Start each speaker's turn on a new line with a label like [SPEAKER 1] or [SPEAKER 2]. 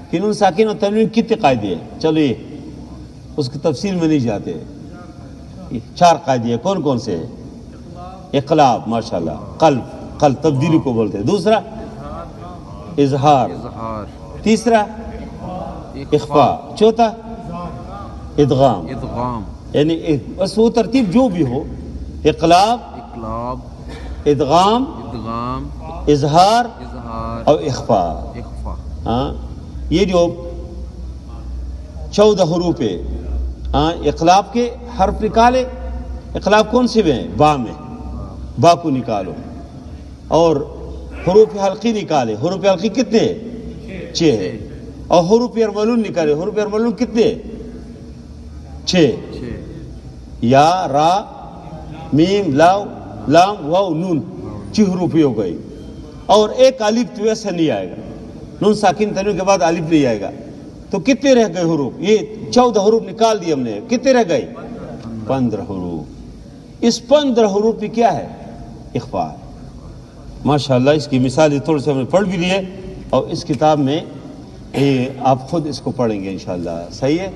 [SPEAKER 1] کہ نون ساکن اور تنوین کتنے قاعدے ہیں؟ چلو یہ اس کی تفصیل میں نہیں جاتے. 4 قاعدے ہیں. کون کون سے ہیں؟ اقلاب، ماشاءاللہ، قلب تبدیلی کو بولتے ہیں. دوسرا اظہار، تیسرا اخفاء، چوتھا ادغام. یعنی بس وہ ترتیب جو بھی ہو، اقلاب، ادغام، اظہار اور اخفاء. ہاں یہ جو 14 حروف ہے، اقلاب کے حرف نکالے. اقلاب کون سے ہیں؟ با میں، با کو نکالو. اور حروف حلقی نکالے. حروف حلقی کتنے؟ 6 ہے. اور حروف ارملون نکالے. حروف ارملون کتنے؟ 6. یا، را، میم، لام، واو، نون، 6 حروف ہو گئی. اور ایک الف تو ایسا نہیں آئے گا. نون ساکن تنوین کے بعد الف نہیں آئے گا. تو کتنے رہ گئے حروف؟ یہ 14 حروف نکال دیے ہم نے. کتنے رہ گئے؟ 15 حروف. اس 15 حروف پہ کیا ہے؟ اخفاء. ماشاءاللہ اس کی مثال تھوڑے سے ہم نے پڑھ بھی لیے، اور اس کتاب میں آپ خود اس کو پڑھیں گے انشاءاللہ. صحیح ہے.